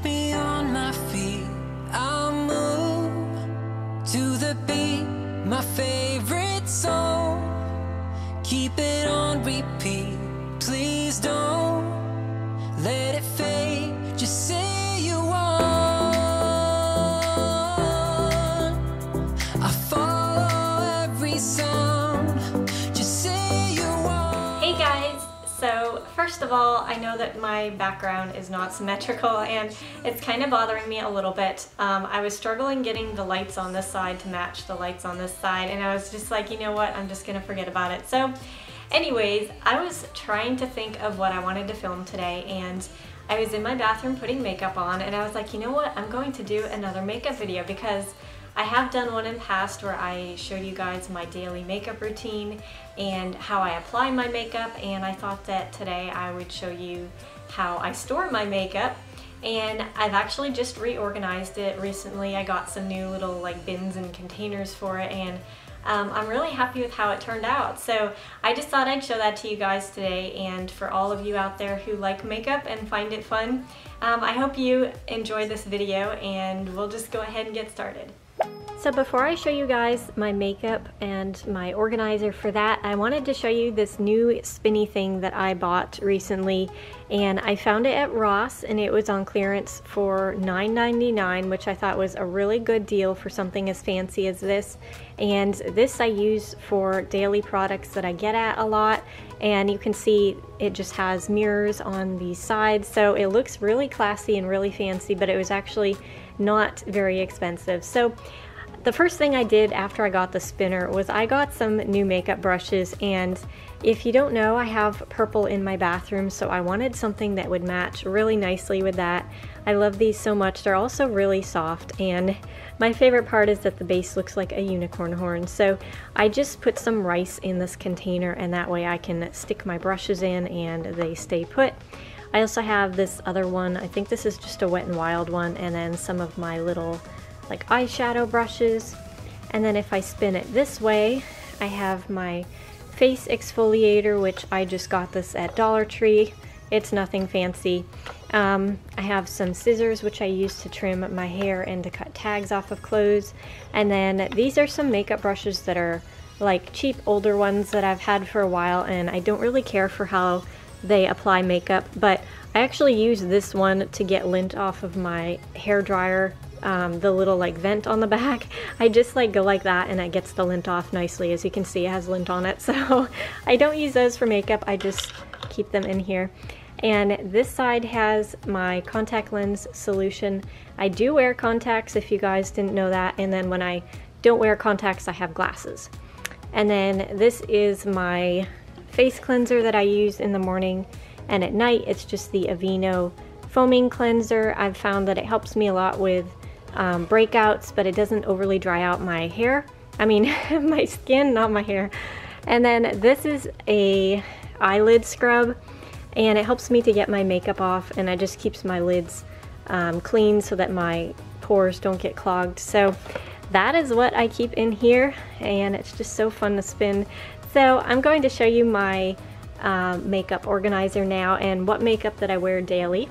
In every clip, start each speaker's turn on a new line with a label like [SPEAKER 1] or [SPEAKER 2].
[SPEAKER 1] keep me on my feet. I'll move to the beat, my favorite song. Keep it on repeat, please don't let it fade. Just say you want. I follow every sound. Just say you want.
[SPEAKER 2] Hey guys, so first of all, I know that my background is not symmetrical and it's kind of bothering me a little bit. I was struggling getting the lights on this side to match the lights on this side, and I was just like, you know what, I'm just gonna forget about it. So anyways, I was trying to think of what I wanted to film today, and I was in my bathroom putting makeup on, and I was like, you know what, I'm going to do another makeup video because I have done one in the past where I showed you guys my daily makeup routine and how I apply my makeup, and I thought that today I would show you how I store my makeup. And I've actually just reorganized it recently. I got some new little like bins and containers for it, and I'm really happy with how it turned out. So I just thought I'd show that to you guys today, and for all of you out there who like makeup and find it fun, I hope you enjoy this video, and we'll just go ahead and get started. So before I show you guys my makeup and my organizer for that, I wanted to show you this new spinny thing that I bought recently, and I found it at Ross and it was on clearance for $9.99, which I thought was a really good deal for something as fancy as this. And this I use for daily products that I get at a lot, and you can see it just has mirrors on the sides, so it looks really classy and really fancy, but it was actually not very expensive. So the first thing I did after I got the spinner was I got some new makeup brushes, and if you don't know, I have purple in my bathroom, so I wanted something that would match really nicely with that. I love these so much. They're also really soft, and my favorite part is that the base looks like a unicorn horn. So I just put some rice in this container, and that way I can stick my brushes in and they stay put. I also have this other one. I think this is just a Wet n Wild one, and then some of my little like eyeshadow brushes. And then if I spin it this way, I have my face exfoliator, which I just got this at Dollar Tree. It's nothing fancy. I have some scissors, which I use to trim my hair and to cut tags off of clothes. And then these are some makeup brushes that are like cheap older ones that I've had for a while, and I don't really care for how they apply makeup, but I actually use this one to get lint off of my hair dryer. The little like vent on the back, I just like go like that and it gets the lint off nicely. As you can see, it has lint on it, so I don't use those for makeup, I just keep them in here. And this side has my contact lens solution. I do wear contacts, if you guys didn't know that, and then when I don't wear contacts I have glasses. And then this is my face cleanser that I use in the morning, and at night it's just the Aveeno foaming cleanser. I've found that it helps me a lot with breakouts, but it doesn't overly dry out my hair. I mean my skin, not my hair. And then this is a eyelid scrub, and it helps me to get my makeup off, and it just keeps my lids clean so that my pores don't get clogged. So that is what I keep in here, and it's just so fun to spin. So I'm going to show you my makeup organizer now and what makeup that I wear daily.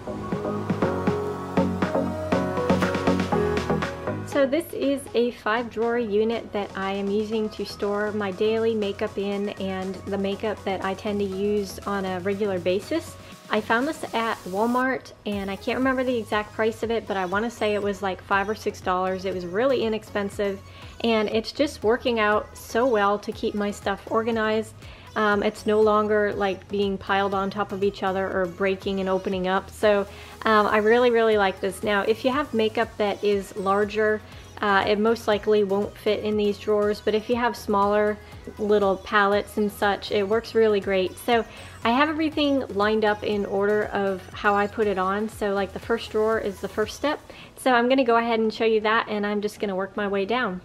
[SPEAKER 2] So this is a 5-drawer unit that I am using to store my daily makeup in and the makeup that I tend to use on a regular basis. I found this at Walmart, and I can't remember the exact price of it, but I want to say it was like $5 or $6. It was really inexpensive, and it's just working out so well to keep my stuff organized. It's no longer like being piled on top of each other or breaking and opening up. So I really like this. Now if you have makeup that is larger, it most likely won't fit in these drawers, but if you have smaller little palettes and such, it works really great. So I have everything lined up in order of how I put it on. So like the first drawer is the first step. So I'm gonna go ahead and show you that, and I'm just gonna work my way down.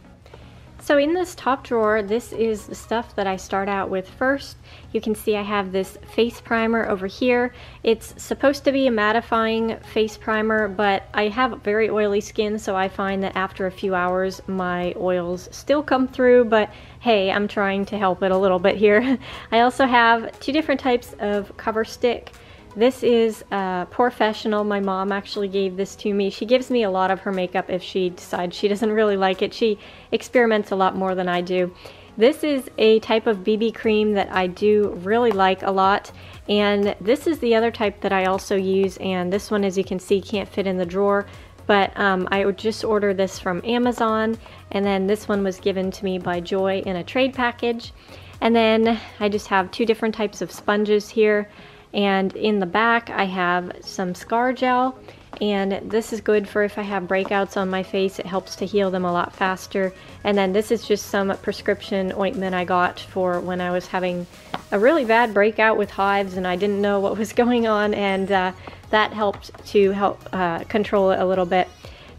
[SPEAKER 2] So in this top drawer, this is the stuff that I start out with first. You can see I have this face primer over here. It's supposed to be a mattifying face primer, but I have very oily skin, so I find that after a few hours my oils still come through, but hey, I'm trying to help it a little bit here. I also have two different types of cover stick. This is Professional. My mom actually gave this to me. She gives me a lot of her makeup if she decides she doesn't really like it. She experiments a lot more than I do. This is a type of BB cream that I do really like a lot, and this is the other type that I also use, and this one, as you can see, can't fit in the drawer, but I would just order this from Amazon, and then this one was given to me by Joy in a trade package. And then I just have two different types of sponges here, and in the back I have some scar gel, and this is good for if I have breakouts on my face. It helps to heal them a lot faster. And then this is just some prescription ointment I got for when I was having a really bad breakout with hives and I didn't know what was going on, and that helped to control it a little bit.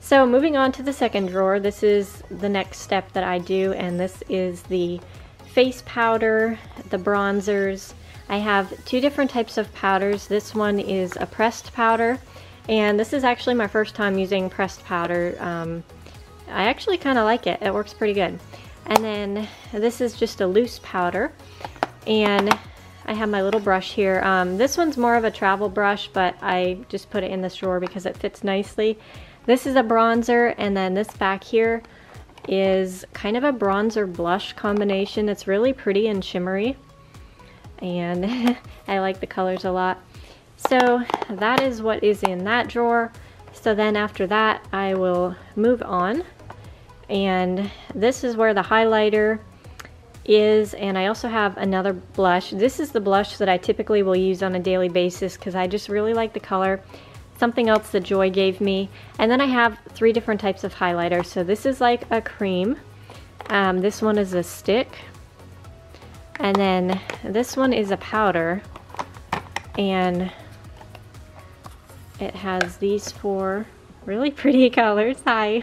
[SPEAKER 2] So moving on to the second drawer, this is the next step that I do, and this is the face powder, the bronzers. I have two different types of powders. This one is a pressed powder, and this is actually my first time using pressed powder. I actually kind of like it. It works pretty good. And then this is just a loose powder, and I have my little brush here. This one's more of a travel brush, but I just put it in this drawer because it fits nicely. This is a bronzer, and then this back here is kind of a bronzer blush combination. It's really pretty and shimmery, and I like the colors a lot. So that is what is in that drawer. So then after that I will move on, and this is where the highlighter is, and I also have another blush. This is the blush that I typically will use on a daily basis because I just really like the color. Something else that Joy gave me. And then I have three different types of highlighter. So this is like a cream. This one is a stick. And then this one is a powder. And it has these four really pretty colors. Hi.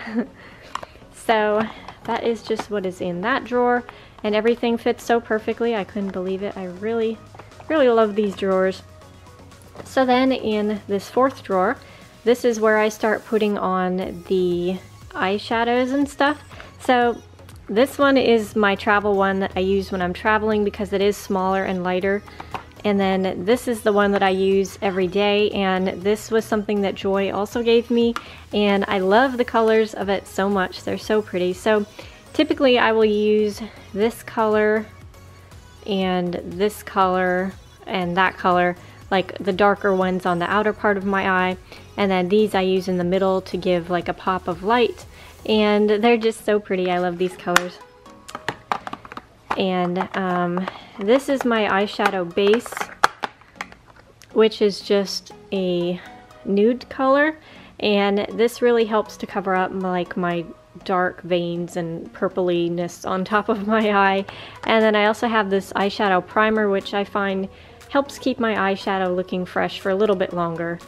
[SPEAKER 2] So that is just what is in that drawer. And everything fits so perfectly. I couldn't believe it. I really, really love these drawers. So then in this fourth drawer, this is where I start putting on the eyeshadows and stuff. So this one is my travel one that I use when I'm traveling because it is smaller and lighter. And then this is the one that I use every day, and this was something that Joy also gave me, and I love the colors of it so much. They're so pretty. So typically I will use this color and this color and that color, like the darker ones on the outer part of my eye, and then these I use in the middle to give like a pop of light, and they're just so pretty. I love these colors. And this is my eyeshadow base, which is just a nude color, and this really helps to cover up like my dark veins and purpliness on top of my eye. And then I also have this eyeshadow primer, which I find helps keep my eyeshadow looking fresh for a little bit longer.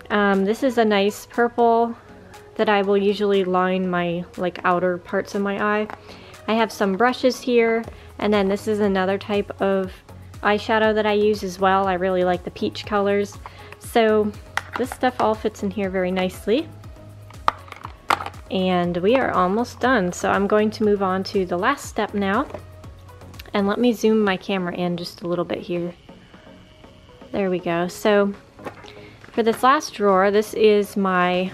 [SPEAKER 2] This is a nice purple that I will usually line my like outer parts of my eye. I have some brushes here, and then this is another type of eyeshadow that I use as well. I really like the peach colors. So this stuff all fits in here very nicely. And we are almost done. So I'm going to move on to the last step now. And let me zoom my camera in just a little bit here. There we go. So for this last drawer, this is my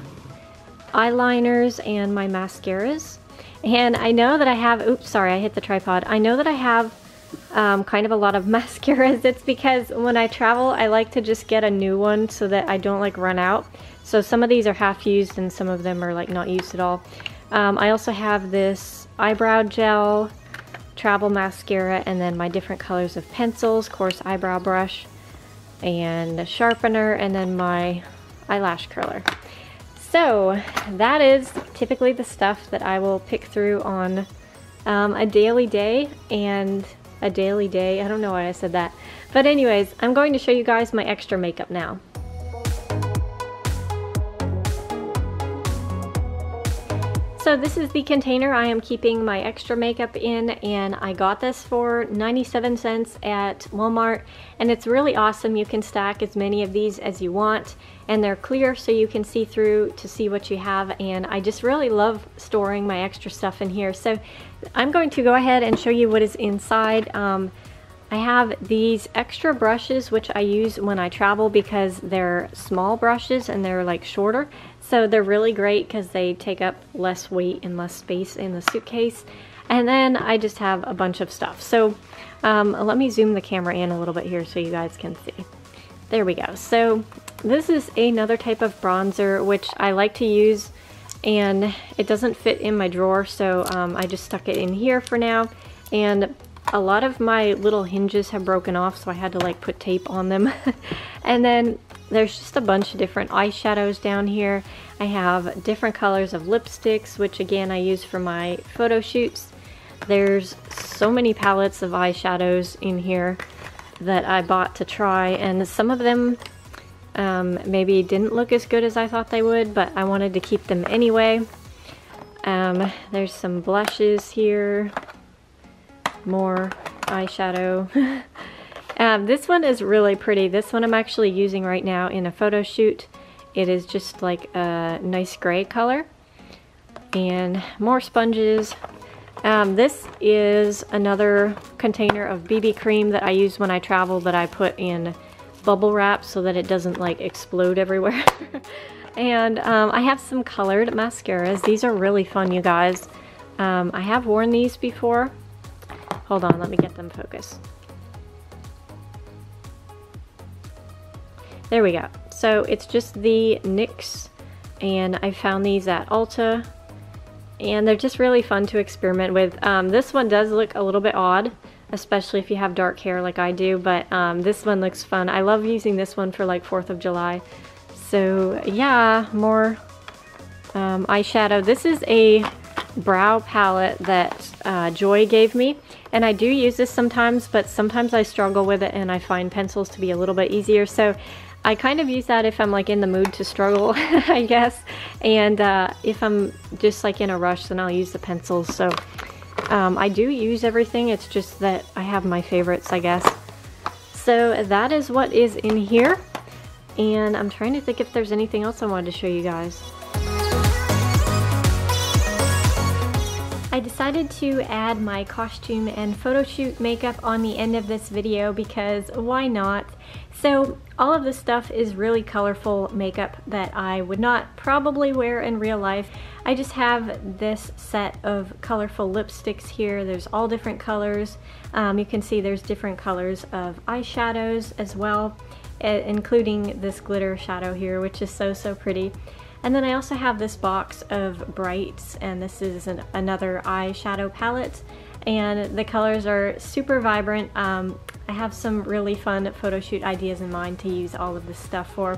[SPEAKER 2] eyeliners and my mascaras. And I know that I have, oops, sorry, I hit the tripod. I know that I have kind of a lot of mascaras. It's because when I travel, I like to just get a new one so that I don't like run out. So some of these are half used and some of them are like not used at all. I also have this eyebrow gel, travel mascara, and then my different colors of pencils, coarse eyebrow brush, and a sharpener, and then my eyelash curler. So that is typically the stuff that I will pick through on a daily day, and a daily day, I don't know why I said that. But anyways, I'm going to show you guys my extra makeup now. So this is the container I am keeping my extra makeup in, and I got this for 97 cents at Walmart, and it's really awesome. You can stack as many of these as you want, and they're clear so you can see through to see what you have, and I just really love storing my extra stuff in here. So I'm going to go ahead and show you what is inside. I have these extra brushes which I use when I travel because they're small brushes and they're like shorter. So they're really great because they take up less weight and less space in the suitcase. And then I just have a bunch of stuff. So let me zoom the camera in a little bit here so you guys can see. There we go. So this is another type of bronzer which I like to use, and it doesn't fit in my drawer, so I just stuck it in here for now. And a lot of my little hinges have broken off, so I had to like put tape on them. And then there's just a bunch of different eyeshadows down here. I have different colors of lipsticks, which again I use for my photo shoots. There's so many palettes of eyeshadows in here that I bought to try, and some of them maybe didn't look as good as I thought they would, but I wanted to keep them anyway. There's some blushes here. More eyeshadow. This one is really pretty. This one I'm actually using right now in a photo shoot. It is just like a nice gray color. And more sponges. This is another container of BB cream that I use when I travel that I put in bubble wrap so that it doesn't like explode everywhere. And I have some colored mascaras. These are really fun, you guys. I have worn these before. Hold on, let me get them focused. There we go. So it's just the NYX, and I found these at Ulta, and they're just really fun to experiment with. This one does look a little bit odd, especially if you have dark hair like I do, but this one looks fun. I love using this one for like 4th of July. So yeah, more eyeshadow. This is a brow palette that Joy gave me, and I do use this sometimes, but sometimes I struggle with it and I find pencils to be a little bit easier, so I kind of use that if I'm like in the mood to struggle, I guess, and if I'm just like in a rush, then I'll use the pencils. So I do use everything, it's just that I have my favorites, I guess. So that is what is in here, and I'm trying to think if there's anything else I wanted to show you guys. I decided to add my costume and photo shoot makeup on the end of this video because why not? So all of this stuff is really colorful makeup that I would not probably wear in real life. I just have this set of colorful lipsticks here. There's all different colors. You can see there's different colors of eyeshadows as well, including this glitter shadow here, which is so pretty. And then I also have this box of brights, and this is another eyeshadow palette, and the colors are super vibrant. I have some really fun photo shoot ideas in mind to use all of this stuff for.